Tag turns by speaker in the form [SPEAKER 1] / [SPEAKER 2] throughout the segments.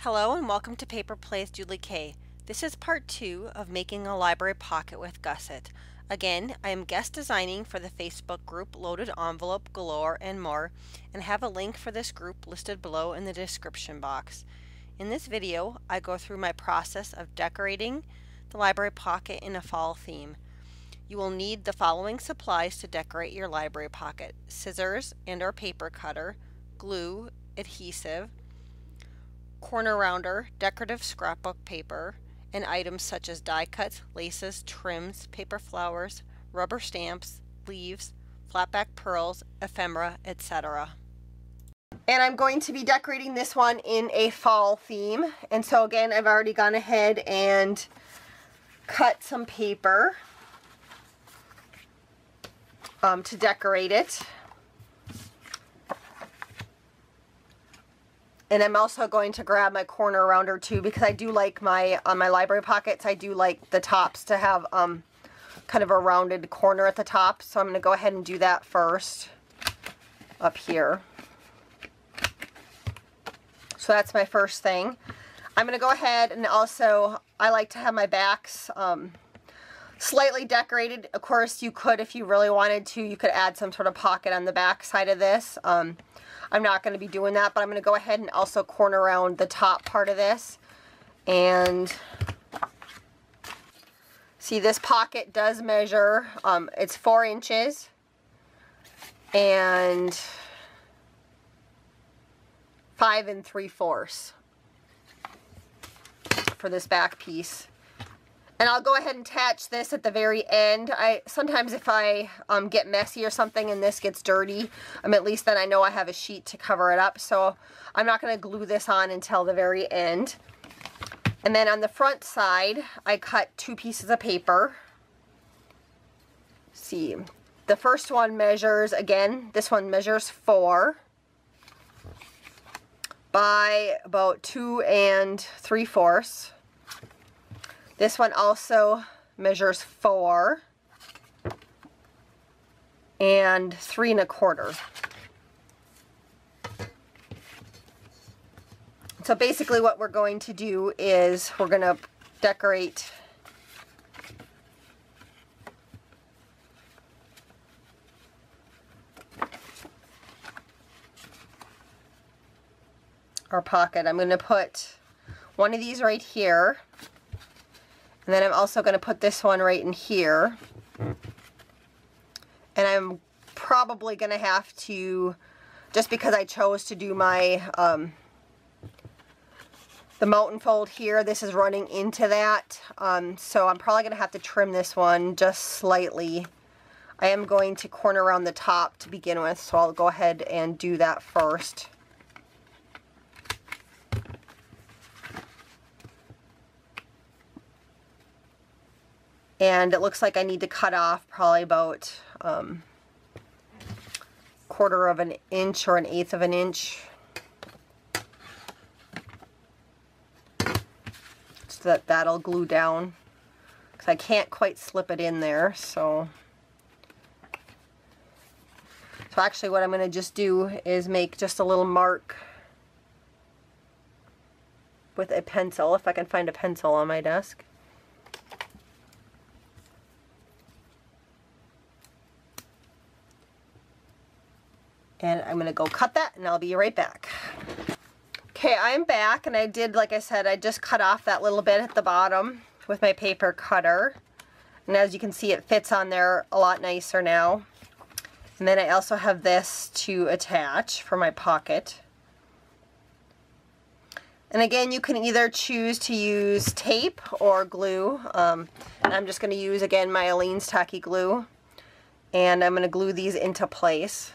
[SPEAKER 1] Hello and welcome to Paper Plays Julie K. This is part 2 of making a library pocket with Gusset. Again, I am guest designing for the Facebook group Loaded Envelope, Galore, and more, and have a link for this group listed below in the description box. In this video, I go through my process of decorating the library pocket in a fall theme. You will need the following supplies to decorate your library pocket: scissors and/or paper cutter, glue, adhesive, corner rounder, decorative scrapbook paper, and items such as die cuts, laces, trims, paper flowers, rubber stamps, leaves, flatback pearls, ephemera, etc. And I'm going to be decorating this one in a fall theme. And so again, I've already gone ahead and cut some paper to decorate it. And I'm also going to grab my corner rounder too, because I do like my, on my library pockets, I do like the tops to have kind of a rounded corner at the top. So I'm going to go ahead and do that first up here. So that's my first thing. I'm going to go ahead and also, I like to have my backs slightly decorated. Of course, you could, if you really wanted to, you could add some sort of pocket on the back side of this. I'm not going to be doing that, but I'm going to go ahead and also corner around the top part of this. And see, this pocket does measure, it's 4 inches and 5 3/4 for this back piece. And I'll go ahead and attach this at the very end. Sometimes if I get messy or something and this gets dirty, at least then I know I have a sheet to cover it up. So I'm not going to glue this on until the very end. And then on the front side, I cut 2 pieces of paper. See, the first one measures, again, this one measures 4 by about 2 3/4. This one also measures 4 and 3 1/4. So basically what we're going to do is we're going to decorate our pocket. I'm going to put one of these right here. And then I'm also going to put this one right in here. And I'm probably going to have to, just because I chose to do my, the mountain fold here, this is running into that. So I'm probably going to have to trim this one just slightly. I am going to corner around the top to begin with, so I'll go ahead and do that first. And it looks like I need to cut off probably about 1/4 of an inch or 1/8 of an inch. So that that'll glue down. Because I can't quite slip it in there. So actually what I'm going to just do is make just a little mark with a pencil, if I can find a pencil on my desk. And I'm going to go cut that, and I'll be right back. Okay, I'm back, and I did, like I said, I just cut off that little bit at the bottom with my paper cutter. And as you can see, it fits on there a lot nicer now. And then I also have this to attach for my pocket. And again, you can either choose to use tape or glue. And I'm just going to use, again, my Aleene's Tacky Glue. And I'm going to glue these into place.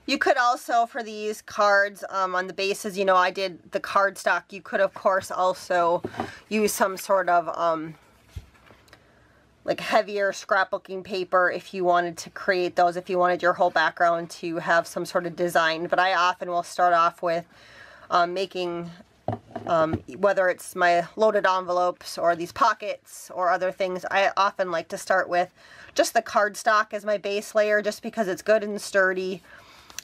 [SPEAKER 1] You could also, for these cards, on the bases, you know, I did the cardstock. You could, of course, also use some sort of like heavier scrapbooking paper if you wanted to create those, if you wanted your whole background to have some sort of design. But I often will start off with making, whether it's my loaded envelopes or these pockets or other things, I often like to start with just the cardstock as my base layer, just because it's good and sturdy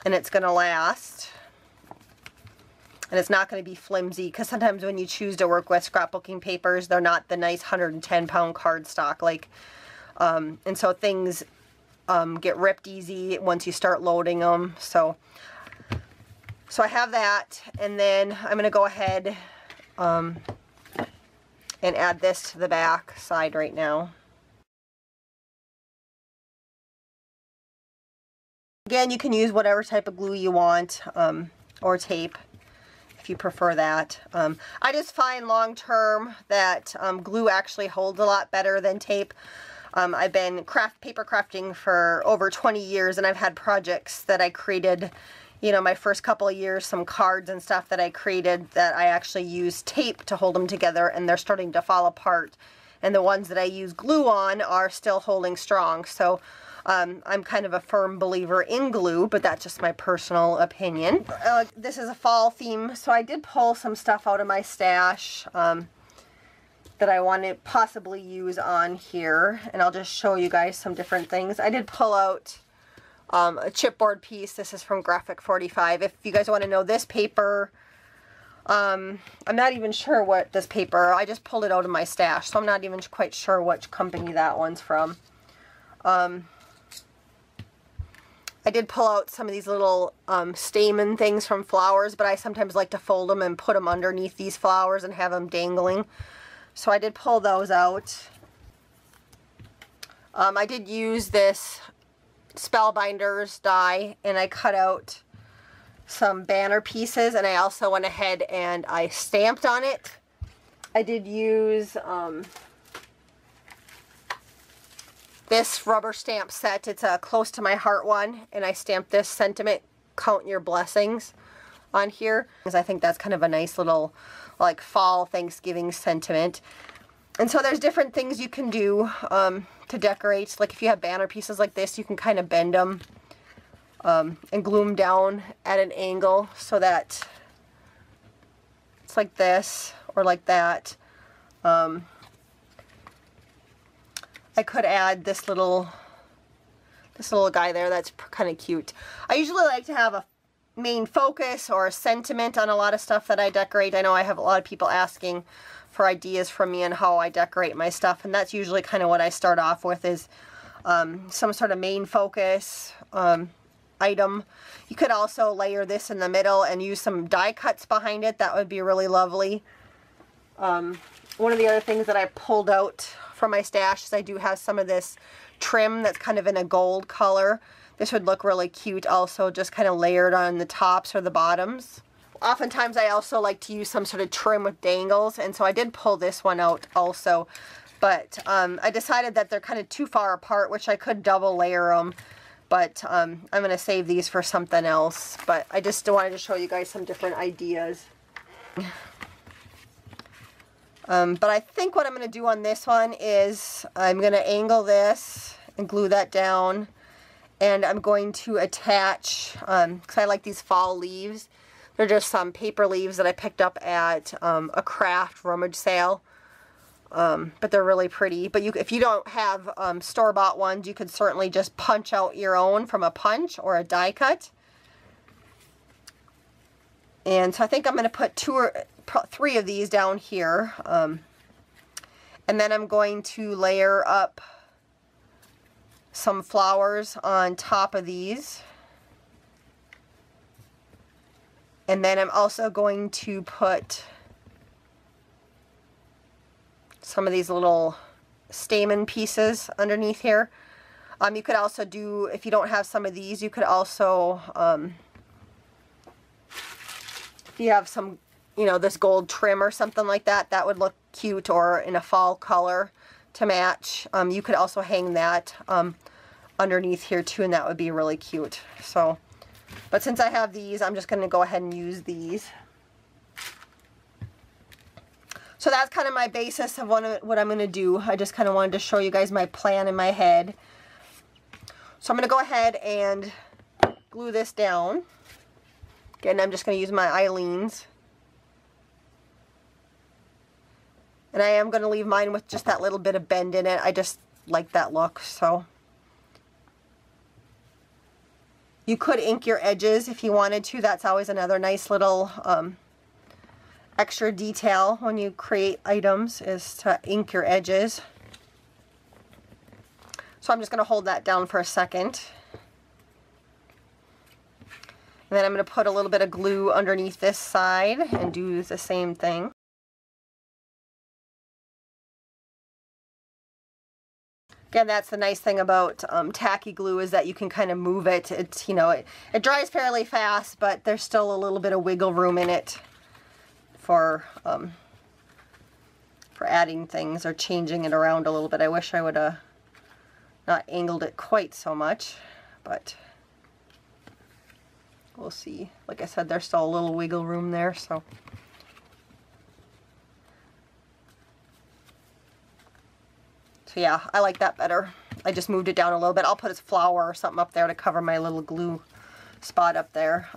[SPEAKER 1] and it's going to last. And it's not going to be flimsy, because sometimes when you choose to work with scrapbooking papers, they're not the nice 110-pound cardstock. Like, and so things get ripped easy once you start loading them. So I have that, and then I'm going to go ahead and add this to the back side right now. Again, you can use whatever type of glue you want, or tape, if you prefer that. I just find long term that glue actually holds a lot better than tape. I've been paper crafting for over 20 years, and I've had projects that I created, you know, my first couple of years, some cards and stuff that I created that I actually used tape to hold them together, and they're starting to fall apart. And the ones that I use glue on are still holding strong. So I'm kind of a firm believer in glue, but that's just my personal opinion. This is a fall theme, so I did pull some stuff out of my stash that I want to possibly use on here, and I'll just show you guys some different things. I did pull out a chipboard piece. This is from Graphic 45. If you guys want to know this paper, I'm not even sure what this paper, I just pulled it out of my stash, so I'm not even quite sure which company that one's from. I did pull out some of these little stamen things from flowers, but I sometimes like to fold them and put them underneath these flowers and have them dangling. So I did pull those out. I did use this Spellbinders die, and I cut out some banner pieces, and I also went ahead and I stamped on it. I did use this rubber stamp set. It's a close to my heart one, and I stamped this sentiment, count your blessings, on here, because I think that's kind of a nice little like fall Thanksgiving sentiment. And so there's different things you can do to decorate. Like if you have banner pieces like this, you can kind of bend them and glue them down at an angle so that it's like this or like that. I could add this little guy there. That's kind of cute. I usually like to have a main focus or a sentiment on a lot of stuff that I decorate. I know I have a lot of people asking for ideas from me on how I decorate my stuff, and that's usually kind of what I start off with, is some sort of main focus item. You could also layer this in the middle and use some die cuts behind it. That would be really lovely. One of the other things that I pulled out from my stash is I do have some of this trim that's kind of in a gold color. This would look really cute also, just kind of layered on the tops or the bottoms. Oftentimes I also like to use some sort of trim with dangles, and so I did pull this one out also, but I decided that they're kind of too far apart, which I could double layer them, but I'm going to save these for something else. But I just wanted to show you guys some different ideas. But I think what I'm going to do on this one is I'm going to angle this and glue that down, and I'm going to attach, because I like these fall leaves. They're just some paper leaves that I picked up at a craft rummage sale, but they're really pretty. But if you don't have store-bought ones, you could certainly just punch out your own from a punch or a die cut. And so I think I'm going to put 2 or 3 of these down here, and then I'm going to layer up some flowers on top of these, and then I'm also going to put some of these little stamen pieces underneath here. You could also do, if you don't have some of these, you could also, if you have some, you know, this gold trim or something like that, that would look cute, or in a fall color to match. You could also hang that underneath here too, and that would be really cute. So, but since I have these, I'm just going to go ahead and use these. So that's kind of my basis of what I'm going to do. I just kind of wanted to show you guys my plan in my head. So I'm going to go ahead and glue this down. Again, I'm just going to use my Eileen's. And I am going to leave mine with just that little bit of bend in it. I just like that look. So you could ink your edges if you wanted to. That's always another nice little extra detail when you create items, is to ink your edges. So I'm just going to hold that down for a second. And then I'm going to put a little bit of glue underneath this side and do the same thing. Again, that's the nice thing about tacky glue, is that you can kind of move it. It's, you know, it dries fairly fast, but there's still a little bit of wiggle room in it for adding things or changing it around a little bit. I wish I would have not angled it quite so much, but we'll see. Like I said, there's still a little wiggle room there, so. So yeah, I like that better. I just moved it down a little bit. I'll put a flower or something up there to cover my little glue spot up there.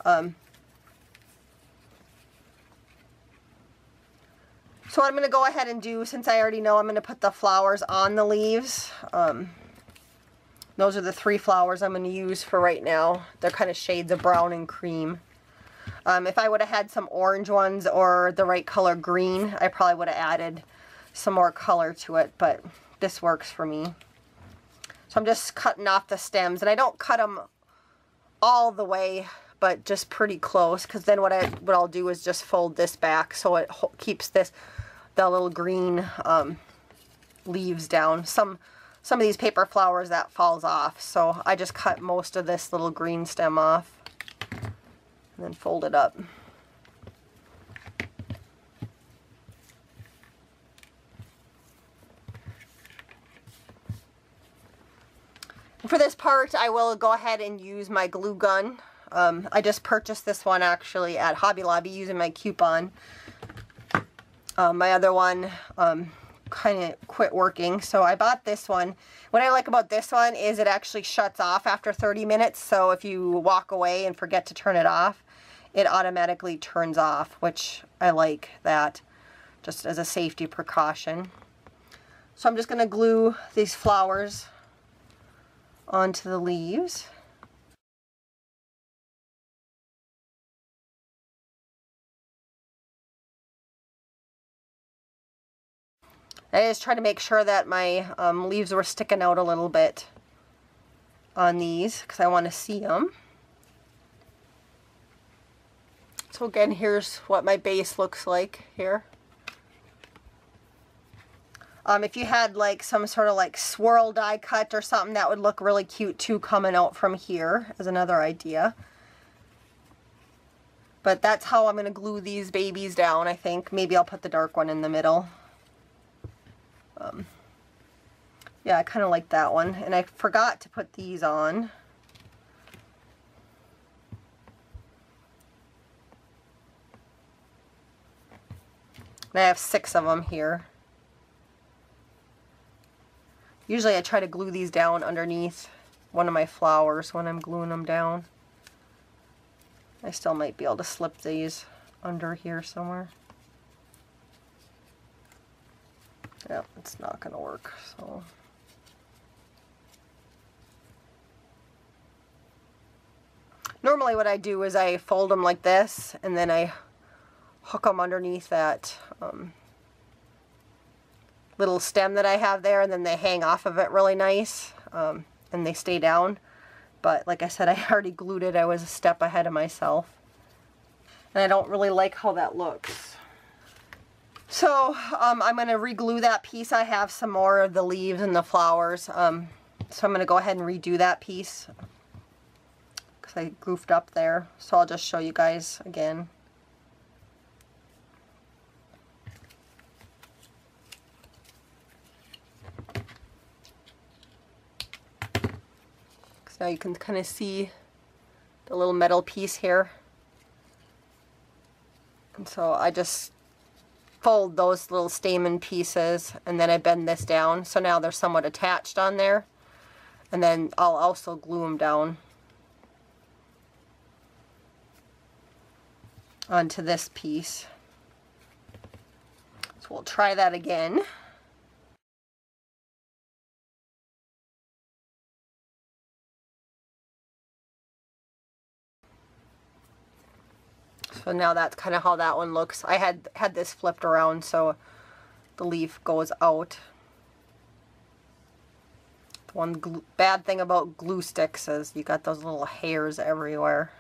[SPEAKER 1] So what I'm going to go ahead and do, since I already know I'm going to put the flowers on the leaves, those are the 3 flowers I'm going to use for right now. They're kind of shades of brown and cream. If I would have had some orange ones or the right color green, I probably would have added some more color to it, but this works for me. So I'm just cutting off the stems, and I don't cut them all the way, but just pretty close, because then what I'll do is just fold this back so it keeps the little green leaves down. Some of these paper flowers, that falls off, so I just cut most of this little green stem off and then fold it up. For this part, I will go ahead and use my glue gun. I just purchased this one actually at Hobby Lobby using my coupon. My other one kind of quit working, so I bought this one. What I like about this one is it actually shuts off after 30 minutes, so if you walk away and forget to turn it off, it automatically turns off, which I like that, just as a safety precaution. So I'm just going to glue these flowers onto the leaves. I just try to make sure that my leaves were sticking out a little bit on these, because I want to see them. So again, here's what my base looks like here. If you had like some sort of like swirl die cut or something, that would look really cute too, coming out from here, as another idea. But that's how I'm going to glue these babies down, I think. Maybe I'll put the dark one in the middle. Yeah, I kind of like that one. And I forgot to put these on. And I have 6 of them here. Usually I try to glue these down underneath one of my flowers when I'm gluing them down. I still might be able to slip these under here somewhere. Yeah, it's not going to work. So normally what I do is I fold them like this, and then I hook them underneath that little stem that I have there, and then they hang off of it really nice, and they stay down. But like I said, I already glued it. I was a step ahead of myself, and I don't really like how that looks. So I'm going to re-glue that piece. I have some more of the leaves and the flowers, so I'm going to go ahead and redo that piece because I goofed up there. So I'll just show you guys again. So you can kind of see the little metal piece here. And so I just fold those little stamen pieces, and then I bend this down. So now they're somewhat attached on there. And then I'll also glue them down onto this piece. So we'll try that again. So now that's kind of how that one looks. I had this flipped around so the leaf goes out. The one bad thing about glue sticks is you got those little hairs everywhere.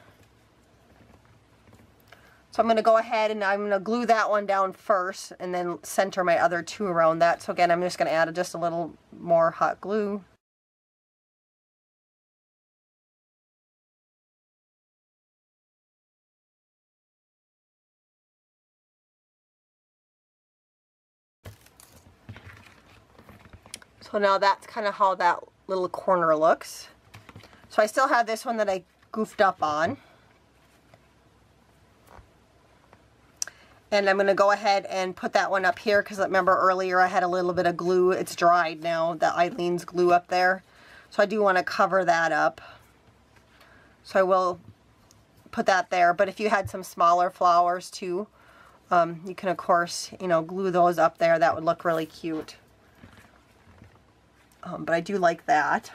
[SPEAKER 1] So I'm going to go ahead and I'm going to glue that one down first and then center my other two around that. So again, I'm just going to add just a little more hot glue. So now that's kind of how that little corner looks. So I still have this one that I goofed up on. And I'm going to go ahead and put that one up here because remember earlier I had a little bit of glue. It's dried now, the Eileen's glue up there. So I do want to cover that up. So I will put that there. But if you had some smaller flowers too, you can of course, you know, glue those up there. That would look really cute. But I do like that.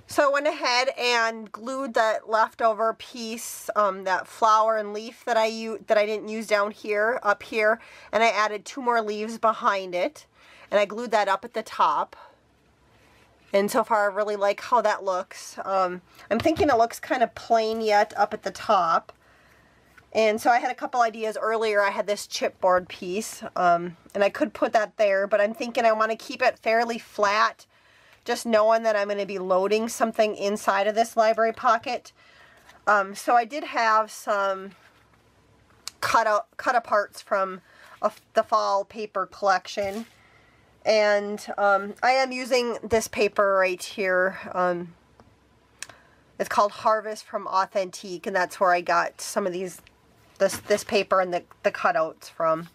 [SPEAKER 1] So I went ahead and glued that leftover piece, that flower and leaf that I didn't use down here, up here, and I added 2 more leaves behind it, and I glued that up at the top. And so far I really like how that looks. I'm thinking it looks kind of plain yet up at the top. And so I had a couple ideas earlier. I had this chipboard piece, and I could put that there, but I'm thinking I want to keep it fairly flat, just knowing that I'm going to be loading something inside of this library pocket. So I did have some cut aparts from the fall paper collection. And I am using this paper right here. It's called Harvest from Authentique, and that's where I got some of this paper and the cutouts from.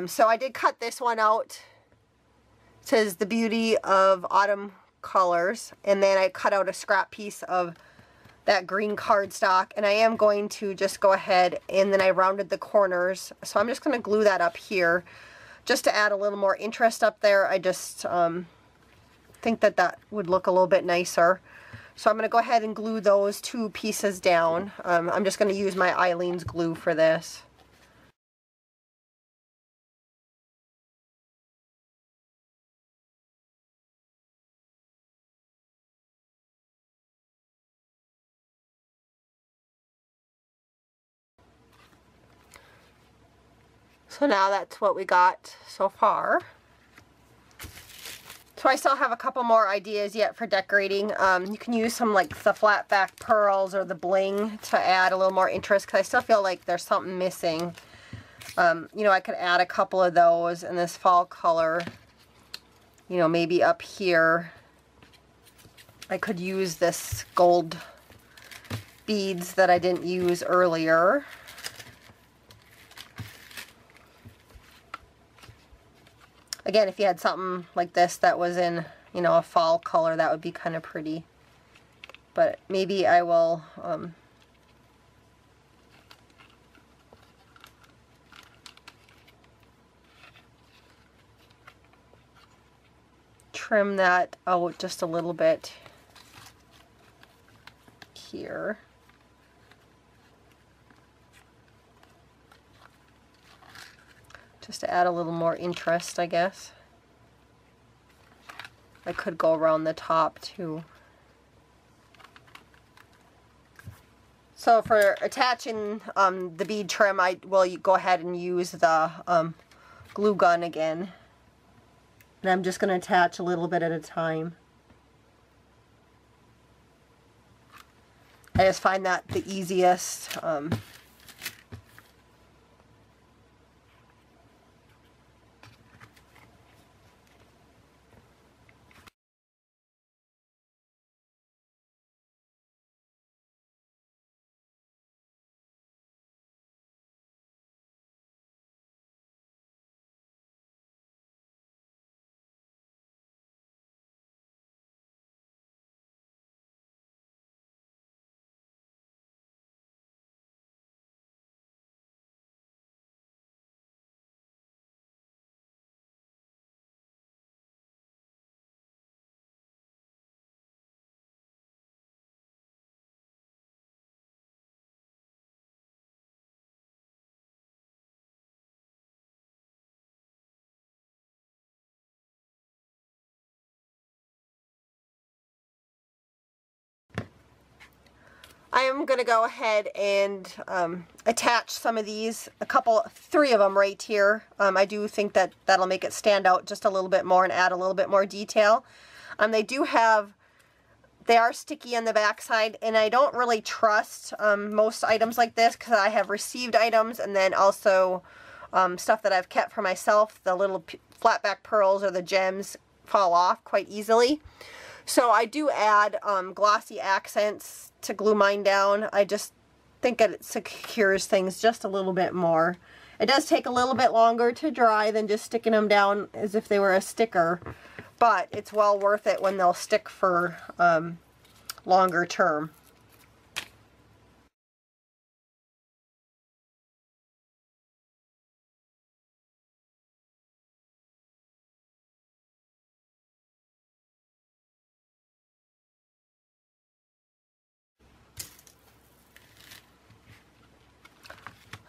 [SPEAKER 1] So I did cut this one out. It says The Beauty of Autumn Colors, and then I cut out a scrap piece of that green cardstock, and I am going to just go ahead and then I rounded the corners. So I'm just going to glue that up here. Just to add a little more interest up there. I just think that would look a little bit nicer. So I'm going to go ahead and glue those 2 pieces down. I'm just going to use my Eileen's glue for this. So now that's what we got so far. So I still have a couple more ideas yet for decorating. You can use some like the flat back pearls or the bling to add a little more interest because I still feel like there's something missing. You know, I could add a couple of those in this fall color. You know, maybe up here. I could use this gold beads that I didn't use earlier. Again, if you had something like this that was in, you know, a fall color, that would be kind of pretty. But maybe I will trim that out just a little bit here. Just to add a little more interest, I guess. I could go around the top too. So for attaching the bead trim, I will go ahead and use the glue gun again. And I'm just going to attach a little bit at a time. I just find that the easiest. I am going to go ahead and attach some of these, three of them right here. I do think that that'll make it stand out just a little bit more and add a little bit more detail. They are sticky on the back side, and I don't really trust most items like this because I have received items and then also stuff that I've kept for myself. The little flat back pearls or the gems fall off quite easily. So I do add glossy accents to glue mine down. I just think it secures things just a little bit more. It does take a little bit longer to dry than just sticking them down as if they were a sticker, but it's well worth it when they'll stick for longer term.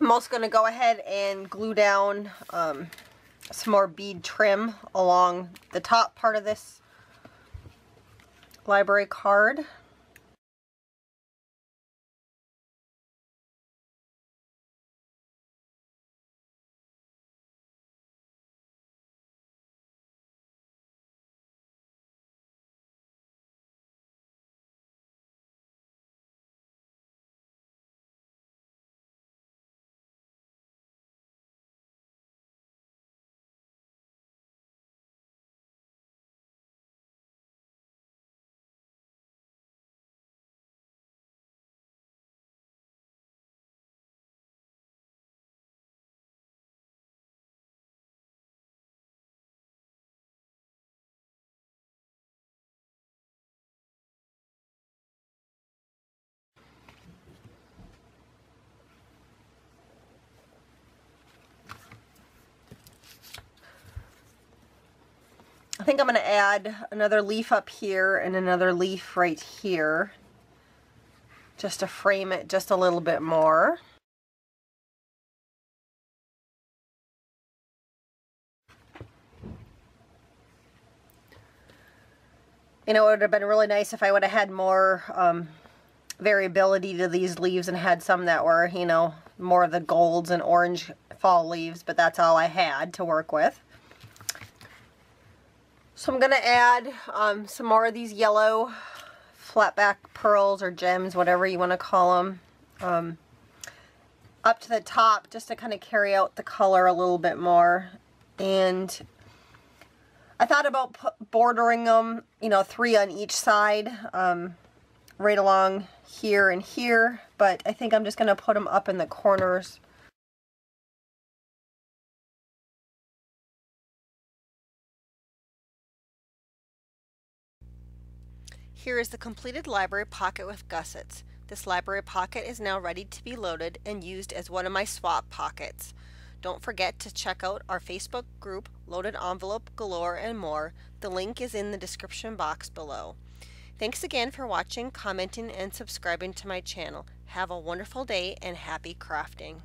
[SPEAKER 1] I'm also going to go ahead and glue down some more bead trim along the top part of this library card. I think I'm going to add another leaf up here and another leaf right here just to frame it just a little bit more. You know, it would have been really nice if I would have had more variability to these leaves and had some that were, you know, more of the golds and orange fall leaves, but that's all I had to work with. So I'm going to add some more of these yellow flat back pearls or gems, whatever you want to call them, up to the top just to kind of carry out the color a little bit more. And I thought about bordering them, you know, 3 on each side, right along here and here, but I think I'm just going to put them up in the corners. Here is the completed library pocket with gussets. This library pocket is now ready to be loaded and used as one of my swap pockets. Don't forget to check out our Facebook group, Loaded Envelope, Galore, and more. The link is in the description box below. Thanks again for watching, commenting, and subscribing to my channel. Have a wonderful day and happy crafting.